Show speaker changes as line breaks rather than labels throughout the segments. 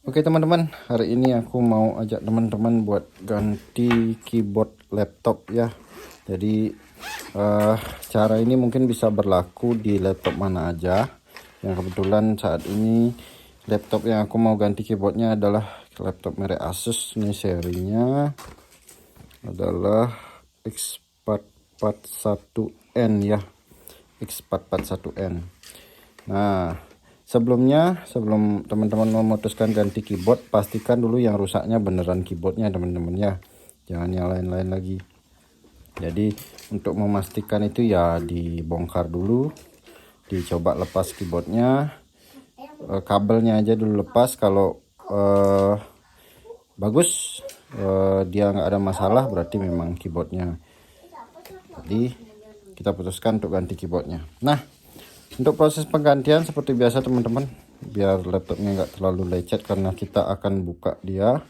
Oke teman-teman, hari ini aku mau ajak teman-teman buat ganti keyboard laptop ya. Jadi cara ini mungkin bisa berlaku di laptop mana aja. Yang kebetulan saat ini laptop yang aku mau ganti keyboardnya adalah laptop merek Asus. Ini serinya adalah X441N ya, X441N. Nah, sebelum teman-teman memutuskan ganti keyboard, pastikan dulu yang rusaknya beneran keyboardnya teman-teman ya, jangan yang lain-lain lagi. Jadi untuk memastikan itu ya dibongkar dulu, dicoba lepas keyboardnya, kabelnya aja dulu lepas. Kalau bagus, dia nggak ada masalah, berarti memang keyboardnya. Jadi kita putuskan untuk ganti keyboardnya. Nah, untuk proses penggantian seperti biasa teman-teman, biar laptopnya nggak terlalu lecet karena kita akan buka dia.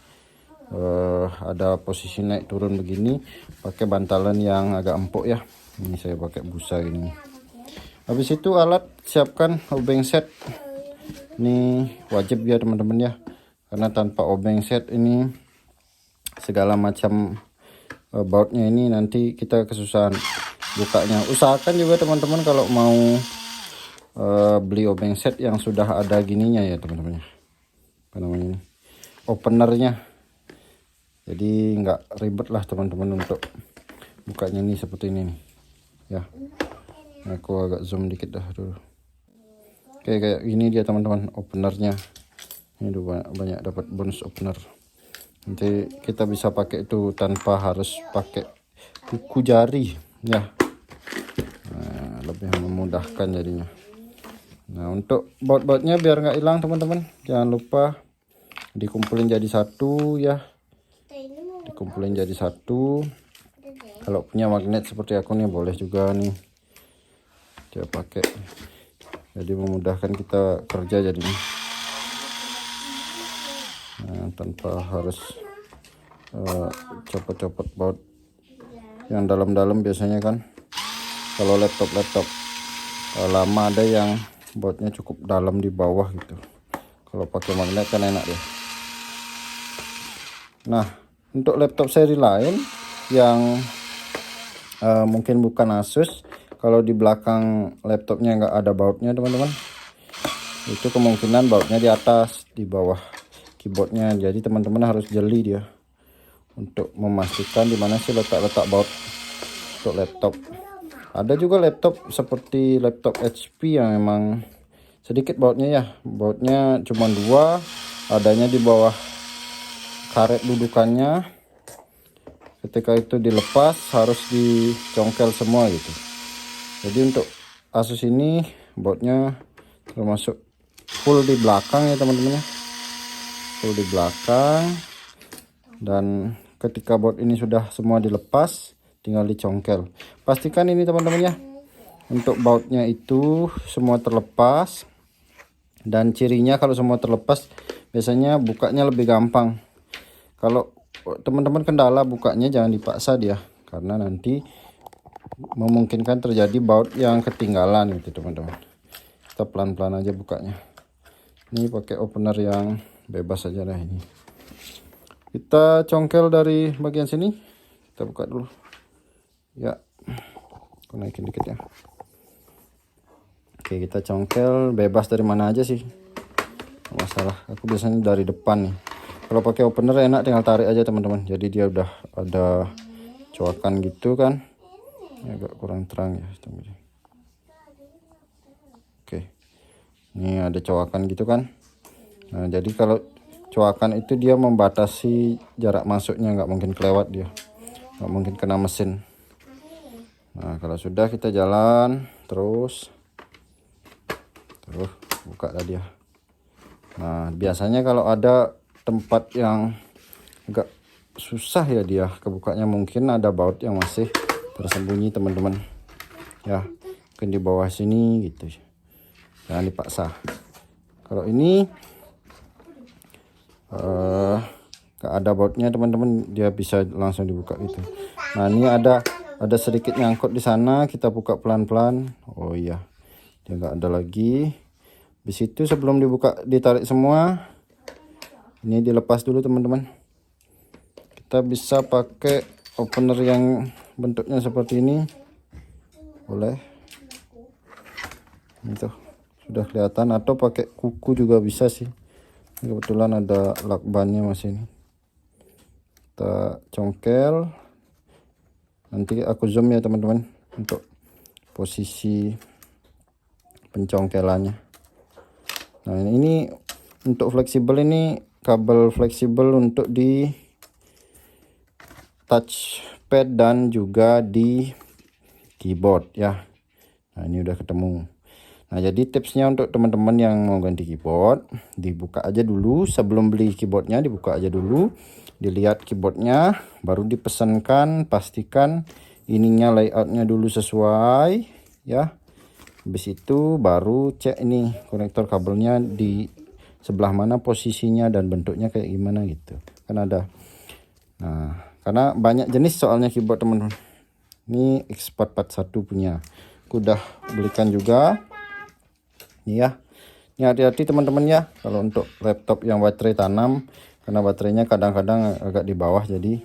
Ada posisi naik turun begini, pakai bantalan yang agak empuk ya. Ini saya pakai busa ini. Habis itu alat, siapkan obeng set. Ini wajib ya teman-teman ya, karena tanpa obeng set ini segala macam bautnya ini nanti kita kesusahan bukanya. Usahakan juga teman-teman kalau mau beli obeng set yang sudah ada gininya ya teman-teman, apa namanya ini, openernya. Jadi nggak ribet lah teman-teman untuk bukanya nih seperti ini nih ya. Aku agak zoom dikit dah dulu. Oke, kayak gini dia teman-teman openernya. Ini udah banyak dapat bonus opener. Nanti kita bisa pakai itu tanpa harus pakai kuku jari ya. Nah, lebih memudahkan jadinya. Nah, untuk baut-bautnya biar nggak hilang teman-teman, jangan lupa dikumpulin jadi satu ya, dikumpulin jadi satu. Kalau punya magnet seperti aku nih boleh juga nih dia pakai, jadi memudahkan kita kerja jadinya. Nah, tanpa harus copot-copot baut yang dalam-dalam. Biasanya kan kalau laptop lama ada yang bautnya cukup dalam di bawah gitu. Kalau pakai magnet kan enak ya. Nah, untuk laptop seri lain yang mungkin bukan Asus, kalau di belakang laptopnya nggak ada bautnya teman-teman, itu kemungkinan bautnya di atas, di bawah keyboardnya. Jadi teman-teman harus jeli dia untuk memastikan di mana sih letak-letak baut untuk laptop. Ada juga laptop seperti laptop HP yang memang sedikit bautnya ya, bautnya cuma 2, adanya di bawah karet dudukannya. Ketika itu dilepas harus dicongkel semua gitu. Jadi untuk Asus ini bautnya termasuk full di belakang ya teman-teman ya, full di belakang. Dan ketika baut ini sudah semua dilepas, tinggal dicongkel. Pastikan ini teman-teman ya, untuk bautnya itu semua terlepas. Dan cirinya kalau semua terlepas biasanya bukanya lebih gampang. Kalau teman-teman kendala bukanya jangan dipaksa dia, karena nanti memungkinkan terjadi baut yang ketinggalan gitu teman-teman. Kita pelan-pelan aja bukanya. Ini pakai opener yang bebas aja lah ini. Kita congkel dari bagian sini, kita buka dulu ya. Aku naikin dikit ya. Oke, kita congkel bebas dari mana aja sih, nggak masalah. Aku biasanya dari depan nih. Kalau pakai opener enak, tinggal tarik aja teman-teman. Jadi dia udah ada coakan gitu kan. Ini agak kurang terang ya. Oke, ini ada coakan gitu kan. Nah, jadi kalau coakan itu dia membatasi jarak masuknya, nggak mungkin kelewat dia, nggak mungkin kena mesin. Nah, kalau sudah kita jalan terus buka tadi ya. Nah, biasanya kalau ada tempat yang agak susah ya dia kebukanya, mungkin ada baut yang masih tersembunyi teman-teman ya, mungkin di bawah sini gitu. Jangan dipaksa. Kalau ini gak ada bautnya teman-teman, dia bisa langsung dibuka gitu. Nah, ini ada sedikit nyangkut di sana, kita buka pelan-pelan. Oh iya, dia nggak ada lagi. Di situ sebelum dibuka ditarik semua, Ini dilepas dulu teman-teman. Kita bisa pakai opener yang bentuknya seperti ini, boleh. Itu sudah kelihatan, atau pakai kuku juga bisa sih. Kebetulan ada lakbannya masih ini. Kita congkel. Nanti aku zoom ya teman-teman untuk posisi pencongkelannya. Nah ini untuk fleksibel, ini kabel fleksibel untuk di touchpad dan juga di keyboard ya. Nah ini udah ketemu. Nah jadi tipsnya untuk teman-teman yang mau ganti keyboard, dibuka aja dulu sebelum beli keyboardnya, dibuka aja dulu, dilihat keyboardnya, baru dipesankan, pastikan ininya layoutnya dulu sesuai ya. Habis itu baru cek ini konektor kabelnya di sebelah mana posisinya dan bentuknya kayak gimana gitu kan ada. Nah karena banyak jenis soalnya keyboard teman-teman. Ini X441 punya, aku udah belikan juga ini ya. Ini hati-hati teman-teman ya kalau untuk laptop yang baterai tanam, karena baterainya kadang-kadang agak di bawah jadi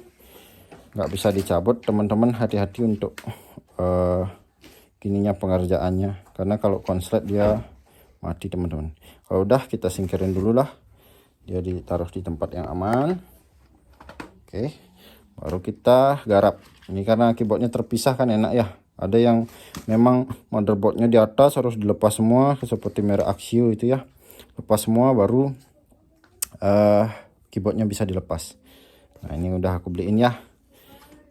nggak bisa dicabut teman-teman. Hati-hati untuk gininya pengerjaannya, karena kalau konslet dia mati teman-teman. Kalau udah kita singkirin dulu lah, dia ditaruh di tempat yang aman. Oke, baru kita garap. Ini karena keyboardnya terpisah kan enak ya. Ada yang memang motherboardnya di atas harus dilepas semua, seperti merek Axio itu ya, lepas semua baru keyboardnya bisa dilepas. Nah ini udah aku beliin ya.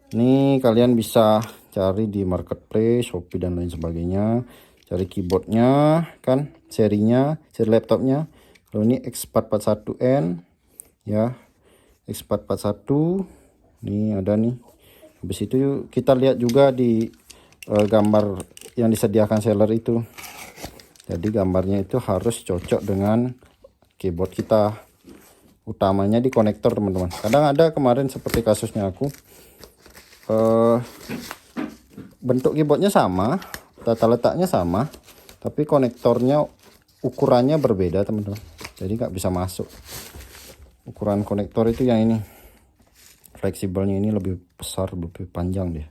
Ini kalian bisa cari di marketplace, Shopee dan lain sebagainya, cari keyboardnya kan, serinya, seri laptopnya. Kalau ini X441N ya, X441 ini ada nih. Habis itu kita lihat juga di gambar yang disediakan seller itu. Jadi gambarnya itu harus cocok dengan keyboard kita, utamanya di konektor teman-teman. Kadang ada kemarin seperti kasusnya aku, bentuk keyboardnya sama, tata letaknya sama, tapi konektornya ukurannya berbeda teman-teman, jadi nggak bisa masuk. Ukuran konektor itu yang ini fleksibelnya ini lebih besar, lebih panjang dia.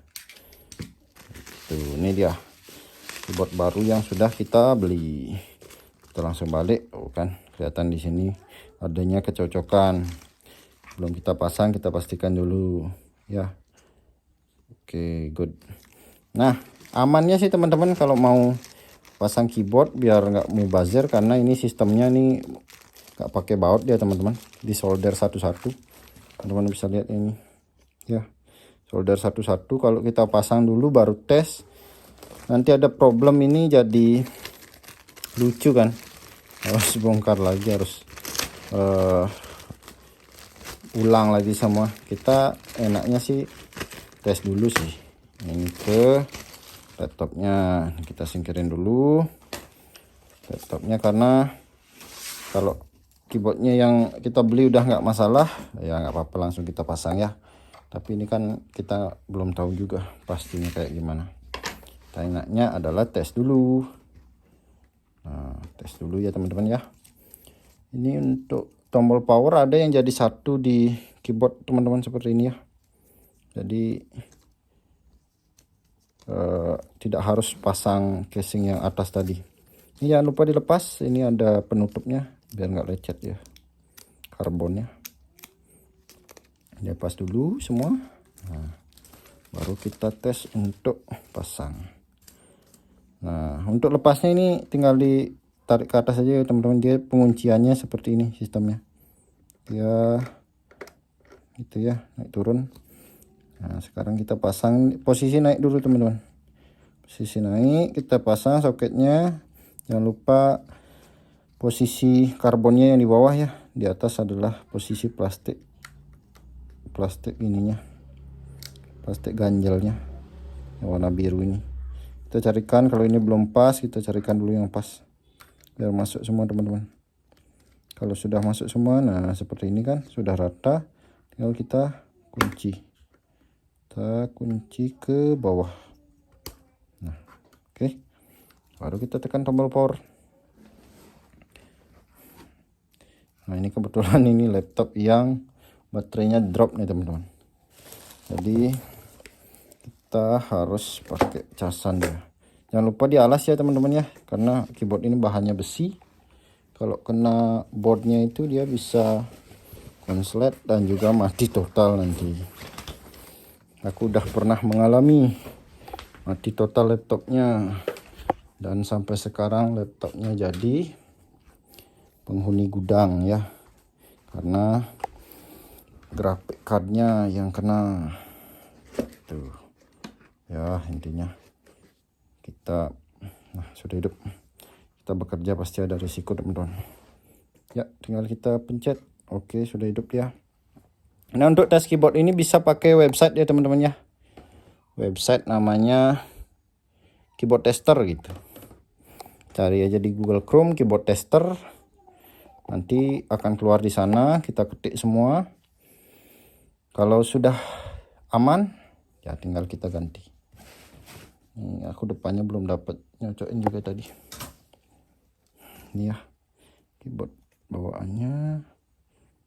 Tuh ini dia keyboard baru yang sudah kita beli. Kita langsung balik. Oh kan kelihatan di sini adanya kecocokan. Belum kita pasang, kita pastikan dulu ya. Oke, good. Nah amannya sih teman-teman kalau mau pasang keyboard biar nggak mubazir, karena ini sistemnya nih nggak pakai baut dia teman-teman, di solder satu-satu. Teman-teman bisa lihat ini ya, solder satu-satu. Kalau kita pasang dulu baru tes, nanti ada problem ini jadi lucu kan, harus bongkar lagi, harus ulang lagi semua. Kita enaknya sih tes dulu sih. Ini ke laptopnya, kita singkirin dulu laptopnya, karena kalau keyboardnya yang kita beli udah nggak masalah ya nggak apa-apa, langsung kita pasang ya. Tapi ini kan kita belum tahu juga pastinya kayak gimana. Kita enaknya adalah tes dulu. Nah tes dulu ya teman-teman ya. Ini untuk tombol power ada yang jadi satu di keyboard teman-teman seperti ini ya, jadi tidak harus pasang casing yang atas tadi. Ini jangan lupa dilepas, ini ada penutupnya biar nggak lecet ya karbonnya. Lepas dulu semua. Nah, baru kita tes untuk pasang. Nah untuk lepasnya ini tinggal ditarik ke atas aja ya teman-teman. Dia pengunciannya seperti ini sistemnya ya, gitu ya, naik turun. Nah sekarang kita pasang, posisi naik dulu teman-teman, posisi naik, kita pasang soketnya. Jangan lupa posisi karbonnya yang di bawah ya, di atas adalah posisi plastik ininya, plastik ganjelnya yang warna biru ini. Kita carikan, kalau ini belum pas kita carikan dulu yang pas biar masuk semua teman-teman. Kalau sudah masuk semua, nah seperti ini kan sudah rata, tinggal kita kunci. Kita kunci ke bawah. Nah oke, baru kita tekan tombol power. Nah ini kebetulan ini laptop yang baterainya drop nih teman-teman, jadi kita harus pakai casan ya. Jangan lupa dialas ya teman-teman ya, karena keyboard ini bahannya besi. Kalau kena boardnya itu dia bisa konslet dan juga mati total nanti. Aku udah pernah mengalami mati total laptopnya, dan sampai sekarang laptopnya jadi penghuni gudang ya, karena graphic cardnya yang kena tuh ya. Intinya kita sudah hidup, kita bekerja pasti ada risiko teman-teman ya. Tinggal kita pencet, oke sudah hidup ya. Nah untuk tes keyboard ini bisa pakai website ya teman-teman ya. Website namanya keyboard tester gitu, cari aja di Google Chrome keyboard tester, nanti akan keluar di sana. Kita ketik semua, kalau sudah aman ya tinggal kita ganti. Ini aku depannya belum dapat nyocokin juga tadi. Ini ya keyboard bawaannya,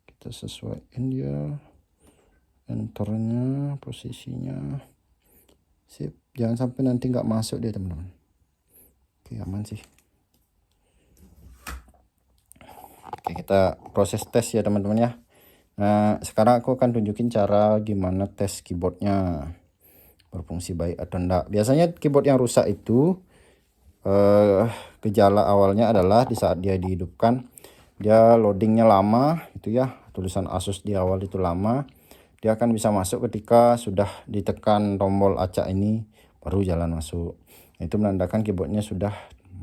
kita sesuaikan dia, enternya, posisinya, sip. Jangan sampai nanti nggak masuk dia teman-teman. Oke aman sih. Oke kita proses tes ya teman-teman ya. Nah sekarang aku akan tunjukin cara gimana tes keyboardnya berfungsi baik atau enggak. Biasanya keyboard yang rusak itu gejala awalnya adalah di saat dia dihidupkan, dia loadingnya lama itu ya, tulisan Asus di awal itu lama. Dia akan bisa masuk ketika sudah ditekan tombol acak ini baru jalan masuk. Itu menandakan keyboardnya sudah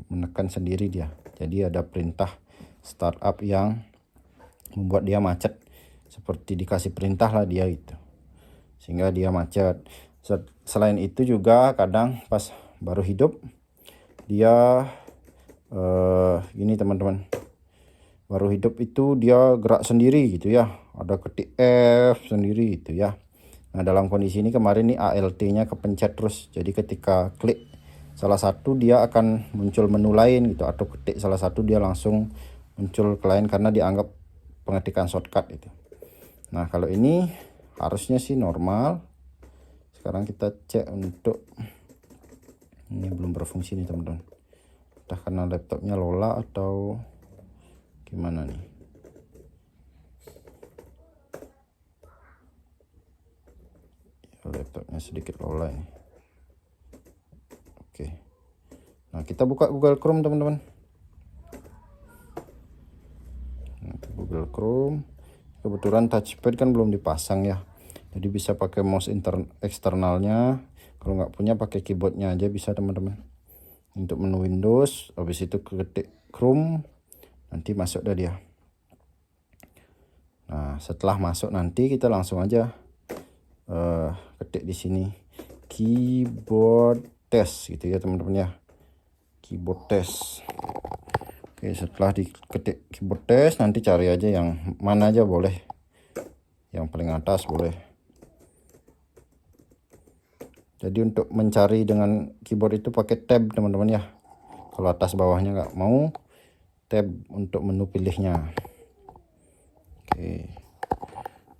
menekan sendiri dia, jadi ada perintah startup yang membuat dia macet, seperti dikasih perintah lah dia itu, sehingga dia macet. Selain itu juga kadang pas baru hidup dia ini teman-teman, baru hidup itu dia gerak sendiri gitu ya, ada ketik F sendiri itu ya. Nah dalam kondisi ini kemarin nih ALT-nya kepencet terus, jadi ketika klik salah satu dia akan muncul menu lain gitu, atau ketik salah satu dia langsung muncul ke lain karena dianggap pengetikan shortcut itu. Nah kalau ini harusnya sih normal. Sekarang kita cek untuk ini belum berfungsi nih teman-teman, entah karena laptopnya lola atau gimana nih. Ya, laptopnya sedikit lola ini. Oke, nah kita buka Google Chrome teman-teman. Google Chrome, kebetulan touchpad kan belum dipasang ya, jadi bisa pakai mouse eksternalnya. Kalau nggak punya pakai keyboardnya aja bisa teman-teman. Untuk menu Windows, habis itu ketik Chrome, nanti masuk dah dia. Nah setelah masuk nanti kita langsung aja ketik di sini keyboard test gitu ya teman-teman ya, keyboard test. Oke setelah diketik keyboard test, nanti cari aja yang mana aja boleh, yang paling atas boleh. Jadi untuk mencari dengan keyboard itu pakai tab teman-teman ya. Kalau atas bawahnya nggak mau, tab untuk menu pilihnya. Oke.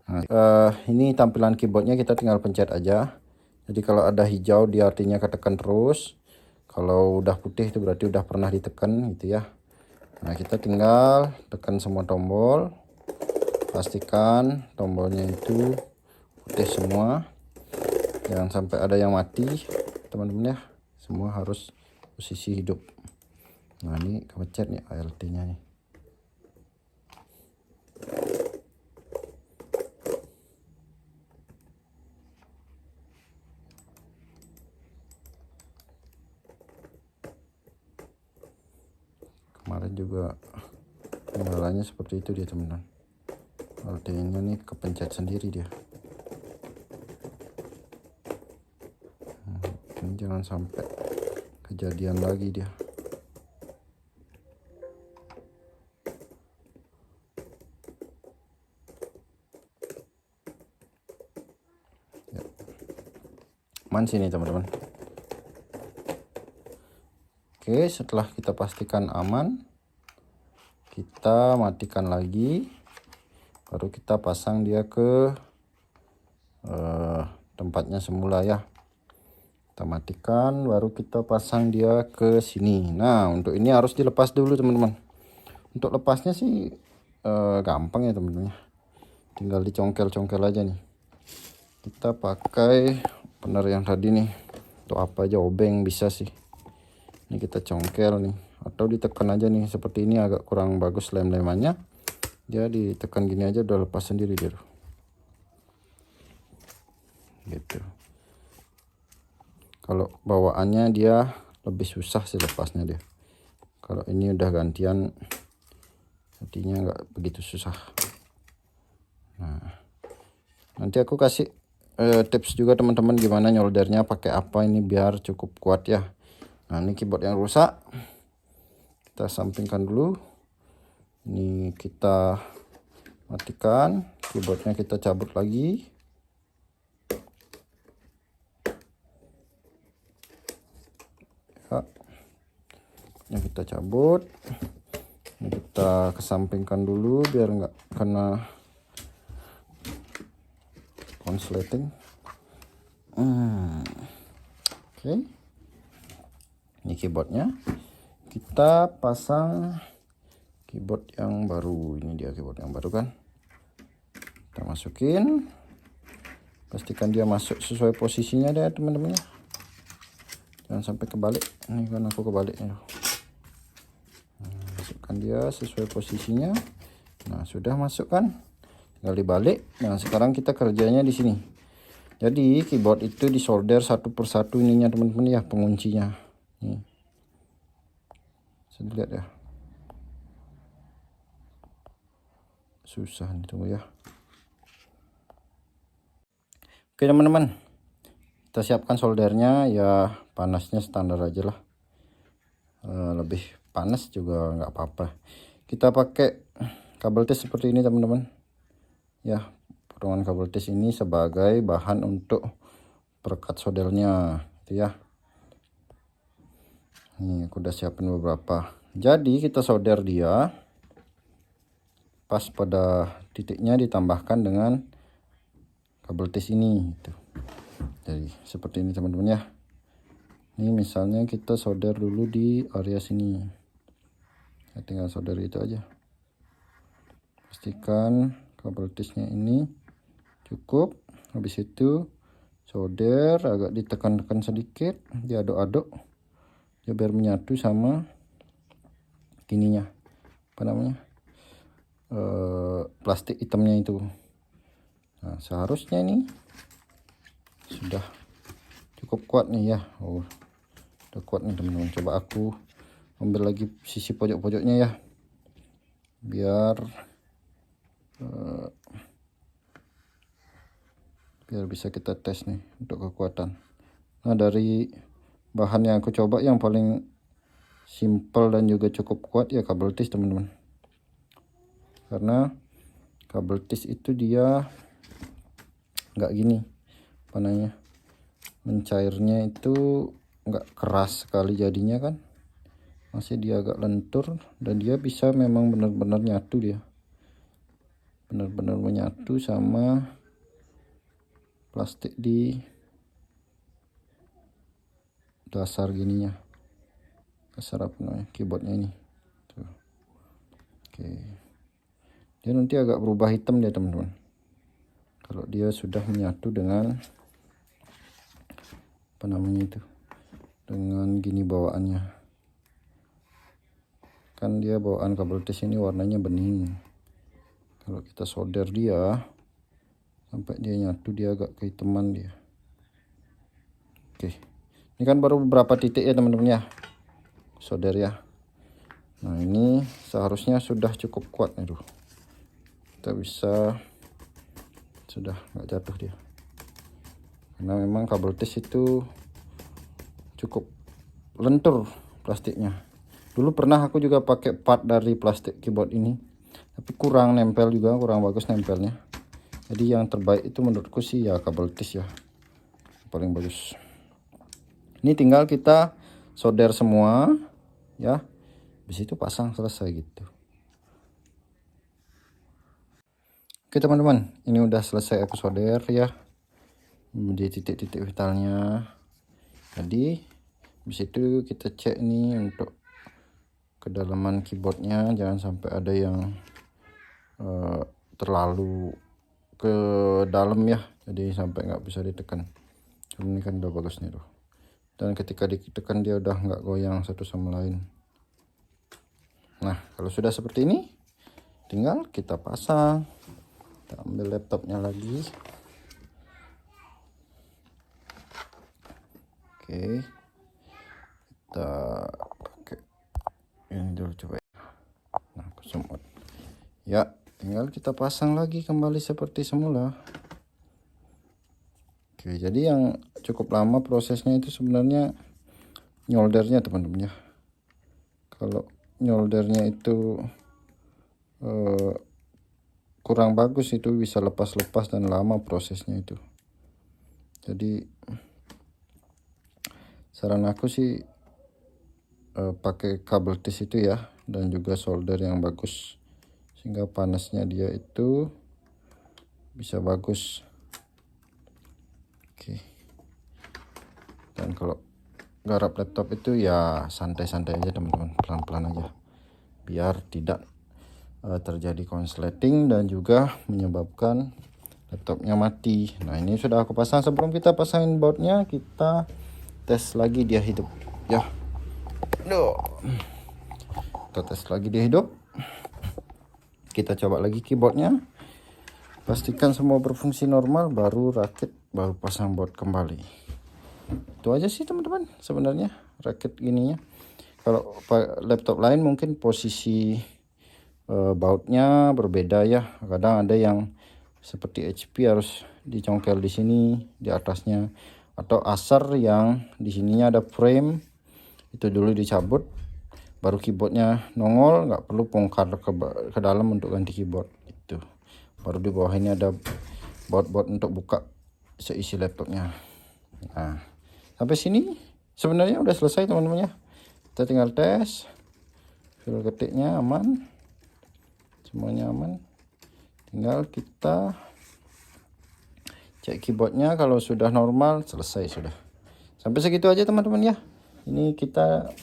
Nah, ini tampilan keyboardnya, kita tinggal pencet aja. Jadi kalau ada hijau dia artinya ketekan terus. Kalau udah putih itu berarti udah pernah ditekan gitu ya. Nah kita tinggal tekan semua tombol, pastikan tombolnya itu putih semua. Jangan sampai ada yang mati teman-teman ya, semua harus posisi hidup. Nah ini kepencet nih ALT-nya nih. Kemarin juga kendalanya seperti itu dia teman-teman, ALT-nya nih kepencet sendiri dia. Ini jangan sampai kejadian lagi dia. Ya. Aman sini teman-teman. Oke setelah kita pastikan aman, kita matikan lagi, baru kita pasang dia ke tempatnya semula ya. Kita matikan, baru kita pasang dia ke sini. Nah, untuk ini harus dilepas dulu teman-teman. Untuk lepasnya sih gampang ya teman-teman, tinggal dicongkel-congkel aja nih. Kita pakai bener yang tadi nih, untuk apa aja, obeng bisa sih. Ini kita congkel nih, atau ditekan aja nih, seperti ini agak kurang bagus lem-lemannya, dia ditekan gini aja udah lepas sendiri dia gitu. Kalau bawaannya dia lebih susah sih lepasnya dia. Kalau ini udah gantian, jadinya nggak begitu susah. Nah, nanti aku kasih tips juga teman-teman gimana nyoldernya, pakai apa ini biar cukup kuat ya. Nah, ini keyboard yang rusak, kita sampingkan dulu. Ini kita matikan, keyboardnya kita cabut lagi. Ya, ini kita cabut, ini kita kesampingkan dulu biar nggak kena konsleting. Oke. Ini keyboardnya, kita pasang keyboard yang baru. Ini dia keyboard yang baru kan, kita masukin, pastikan dia masuk sesuai posisinya deh teman-teman ya, jangan sampai kebalik. Ini kan aku kebaliknya. Masukkan dia sesuai posisinya. Nah, sudah masuk kan, tinggal dibalik. Nah, sekarang kita kerjanya di sini. Jadi keyboard itu disolder satu persatu ininya teman-teman ya, penguncinya. Nih, bisa dilihat ya, susah nih, tunggu ya. Oke teman-teman, kita siapkan soldernya ya, panasnya standar aja lah. Lebih panas juga nggak apa-apa. Kita pakai kabel tis seperti ini teman-teman ya. Potongan kabel tis ini sebagai bahan untuk perekat soldernya itu ya. Ini aku udah siapin beberapa. Jadi kita solder dia pas pada titiknya, ditambahkan dengan kabel tis ini gitu. Jadi seperti ini teman-teman ya. Ini misalnya kita solder dulu di area sini, ya, tinggal solder itu aja. Pastikan kabel tisnya ini cukup. Habis itu solder, agak ditekan-tekan sedikit, diaduk-aduk ya biar menyatu sama ininya, apa namanya, plastik hitamnya itu. Nah, seharusnya ini sudah cukup kuat nih ya. Oh, udah kuat nih teman-teman. Coba aku ambil lagi sisi pojok-pojoknya ya, biar bisa kita tes nih untuk kekuatan. Nah, dari bahan yang aku coba yang paling simple dan juga cukup kuat ya kabel tis teman-teman, karena kabel tis itu dia nggak gini, apa namanya, mencairnya itu nggak keras sekali jadinya kan, masih dia agak lentur, dan dia bisa memang benar-benar nyatu, dia benar-benar menyatu sama plastik di dasar gininya, dasar apa namanya, keyboardnya ini tuh. Oke, dia nanti agak berubah hitam dia teman-teman kalau dia sudah menyatu dengan apa namanya itu, dengan gini bawaannya. Kan dia bawaan kabel tis ini warnanya bening, kalau kita solder dia sampai dia nyatu, dia agak kehitaman dia. Oke, ini kan baru beberapa titik ya teman-teman ya, solder ya. Nah, ini seharusnya sudah cukup kuat nih tuh, kita bisa, sudah nggak jatuh dia, karena memang kabel tis itu cukup lentur plastiknya. Dulu pernah aku juga pakai part dari plastik keyboard ini, tapi kurang nempel juga, kurang bagus nempelnya. Jadi yang terbaik itu menurutku sih ya kabel tis ya, paling bagus. Ini tinggal kita solder semua ya, habis itu pasang, selesai gitu. Oke teman-teman, ini udah selesai aku solder ya di titik-titik vitalnya. Jadi habis itu kita cek nih untuk kedalaman keyboardnya, jangan sampai ada yang terlalu ke dalam ya, jadi sampai nggak bisa ditekan. Ini kan udah bagus nih tuh, dan ketika ditekan dia udah nggak goyang satu sama lain. Nah kalau sudah seperti ini tinggal kita pasang. Kita ambil laptopnya lagi. Oke, kita pakai ini dulu coba ya. Nah aku semut ya, tinggal kita pasang lagi kembali seperti semula. Oke, jadi yang cukup lama prosesnya itu sebenarnya nyoldernya teman-teman ya. Kalau nyoldernya itu kurang bagus, itu bisa lepas-lepas dan lama prosesnya itu. Jadi saran aku sih pakai kabel tis itu ya, dan juga solder yang bagus sehingga panasnya dia itu bisa bagus. Oke, dan kalau garap laptop itu ya santai-santai aja teman-teman, pelan-pelan aja biar tidak terjadi konsleting dan juga menyebabkan laptopnya mati. Nah ini sudah aku pasang. Sebelum kita pasangin bautnya, kita tes lagi dia hidup ya. Kita tes lagi dia hidup. Kita coba lagi keyboardnya, pastikan semua berfungsi normal, baru rakit, baru pasang baut kembali. Itu aja sih teman-teman sebenarnya rakit gininya. Kalau laptop lain mungkin posisi bautnya berbeda ya. Kadang ada yang seperti HP harus dicongkel di sini di atasnya, atau Acer yang di sininya ada frame, itu dulu dicabut baru keyboardnya nongol, nggak perlu bongkar ke dalam untuk ganti keyboard itu. Baru di bawah ini ada baut-baut untuk buka seisi laptopnya. Nah sampai sini sebenarnya udah selesai teman-teman ya. Kita tinggal tes file ketiknya aman, semuanya aman, tinggal kita cek keyboardnya. Kalau sudah normal, selesai sudah. Sampai segitu aja teman-teman ya. Ini kita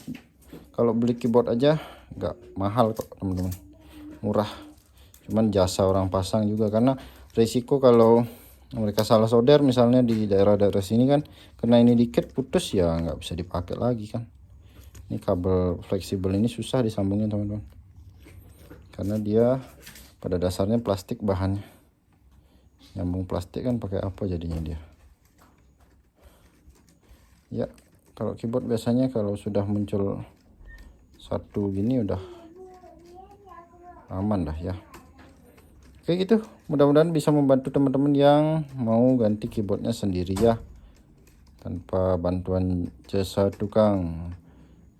kalau beli keyboard aja nggak mahal kok teman-teman, murah. Cuman jasa orang pasang juga, karena risiko kalau mereka salah solder misalnya di daerah-daerah sini kan, kena ini dikit putus ya nggak bisa dipakai lagi kan. Ini kabel fleksibel ini susah disambungnya teman-teman, karena dia pada dasarnya plastik bahannya. Nyambung plastik kan pakai apa jadinya dia ya. Kalau keyboard biasanya kalau sudah muncul satu gini udah aman dah ya. Oke gitu, mudah-mudahan bisa membantu teman-teman yang mau ganti keyboardnya sendiri ya, tanpa bantuan jasa tukang.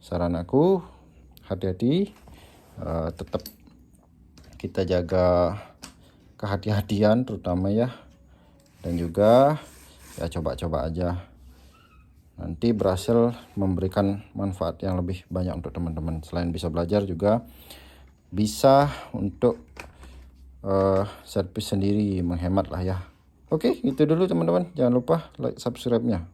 Saran aku hati-hati, tetap kita jaga kehati-hatian terutama ya, dan juga ya coba-coba aja, nanti berhasil memberikan manfaat yang lebih banyak untuk teman-teman. Selain bisa belajar juga bisa untuk servis sendiri, menghemat lah ya. Oke itu dulu teman-teman, jangan lupa like subscribe nya.